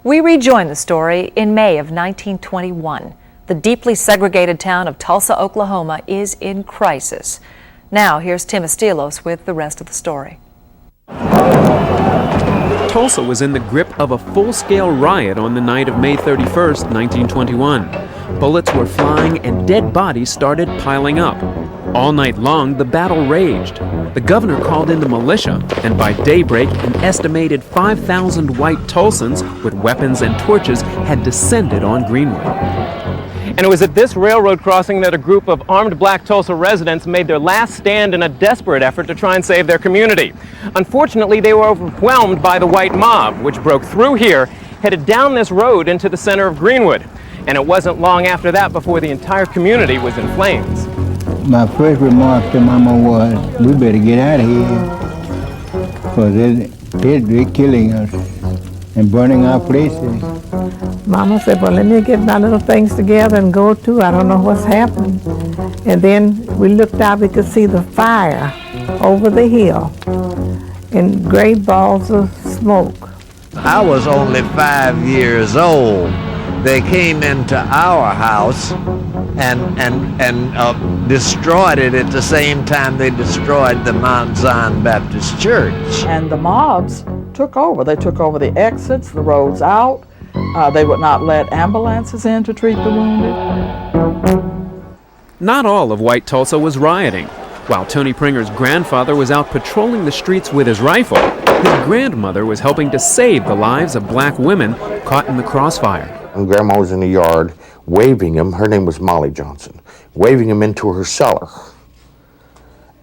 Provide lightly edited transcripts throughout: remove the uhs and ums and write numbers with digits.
We rejoin the story in May of 1921. The deeply segregated town of Tulsa, Oklahoma is in crisis. Now, here's Tim Estiloz with the rest of the story. Tulsa was in the grip of a full-scale riot on the night of May 31st, 1921. Bullets were flying and dead bodies started piling up. All night long, the battle raged. The governor called in the militia, and by daybreak, an estimated 5,000 white Tulsans with weapons and torches had descended on Greenwood. And it was at this railroad crossing that a group of armed black Tulsa residents made their last stand in a desperate effort to try and save their community. Unfortunately, they were overwhelmed by the white mob, which broke through here, headed down this road into the center of Greenwood. And it wasn't long after that before the entire community was in flames. My first remark to Mama was, we better get out of here, because they're killing us and burning our places. Mama said, well, let me get my little things together and go too. I don't know what's happening. And then we looked out, we could see the fire over the hill and great balls of smoke. I was only 5 years old. They came into our house and destroyed it at the same time they destroyed the Mount Zion Baptist Church. And the mobs took over. They took over the exits, the roads out. They would not let ambulances in to treat the wounded. Not all of White Tulsa was rioting. While Tony Pringer's grandfather was out patrolling the streets with his rifle, his grandmother was helping to save the lives of black women caught in the crossfire. And Grandma was in the yard waving him, her name was Molly Johnson, waving him into her cellar.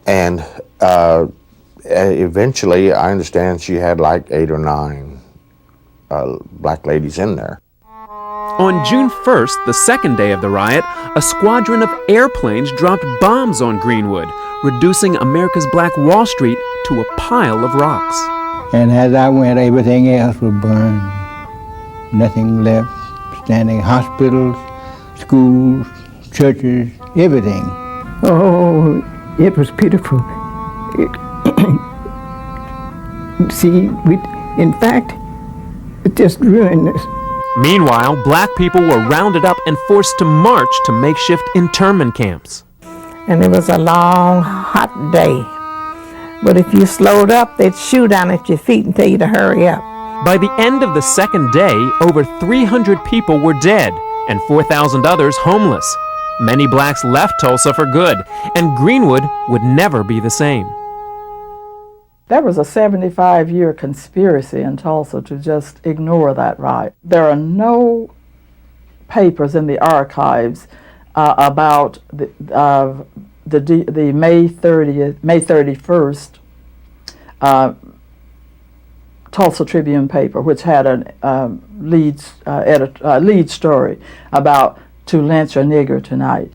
And eventually, I understand she had like 8 or 9 black ladies in there. On June 1st, the second day of the riot, a squadron of airplanes dropped bombs on Greenwood, reducing America's Black Wall Street to a pile of rocks. And as I went, everything else was burned. Nothing left standing. Hospitals, schools, churches, everything. Oh, it was pitiful. See, in fact, it just ruined us. Meanwhile, black people were rounded up and forced to march to makeshift internment camps. And it was a long, hot day. But if you slowed up, they'd shoot down at your feet and tell you to hurry up. By the end of the second day, over 300 people were dead and 4,000 others homeless. Many blacks left Tulsa for good, and Greenwood would never be the same. There was a 75-year conspiracy in Tulsa to just ignore that riot. There are no papers in the archives about the May 31st Tulsa Tribune paper, which had a lead story about "To lynch a nigger tonight."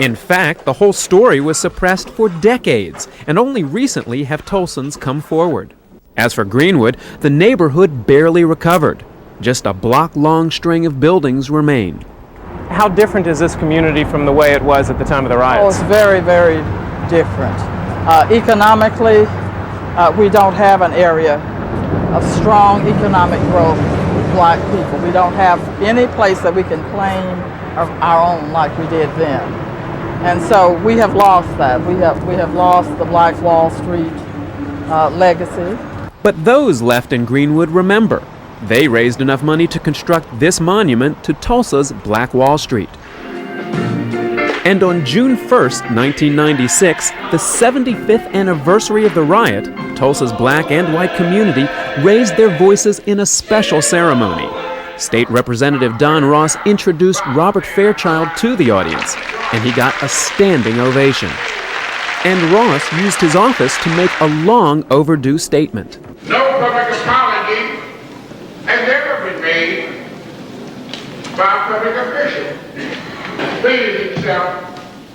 In fact, the whole story was suppressed for decades, and only recently have Tulsans come forward. As for Greenwood, the neighborhood barely recovered. Just a block-long string of buildings remained. How different is this community from the way it was at the time of the riots? Oh, it's very, very different. Economically, we don't have an area of strong economic growth with black people. We don't have any place that we can claim our own like we did then. And so we have lost that. We have lost the Black Wall Street legacy. But those left in Greenwood remember. They raised enough money to construct this monument to Tulsa's Black Wall Street. And on June 1st, 1996, the 75th anniversary of the riot, Tulsa's black and white community raised their voices in a special ceremony. State Representative Don Ross introduced Robert Fairchild to the audience, and he got a standing ovation. And Ross used his office to make a long overdue statement. No public apology has ever been made by a public official. Please accept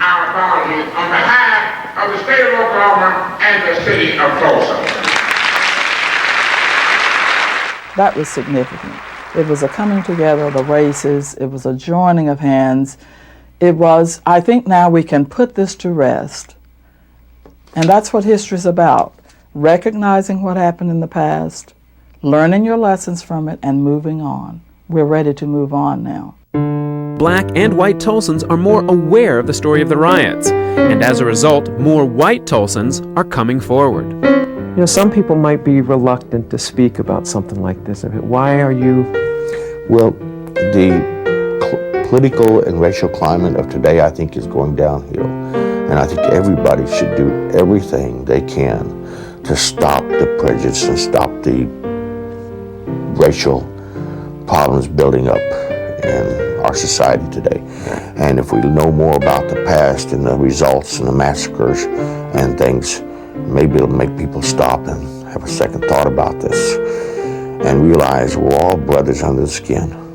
our apology on behalf of the state of Oklahoma and the city of Tulsa. That was significant. It was a coming together of the races. It was a joining of hands. It was, I think now we can put this to rest. And that's what history is about. Recognizing what happened in the past, learning your lessons from it, and moving on. we're ready to move on now. Black and white Tulsans are more aware of the story of the riots, and as a result, more white Tulsans are coming forward. You know, some people might be reluctant to speak about something like this. Why are you? Well, the political and racial climate of today, I think, is going downhill. And I think everybody should do everything they can to stop the prejudice and stop the racial problems building up in our society today. And if we know more about the past and the results and the massacres and things, maybe it'll make people stop and have a second thought about this and realize we're all brothers under the skin.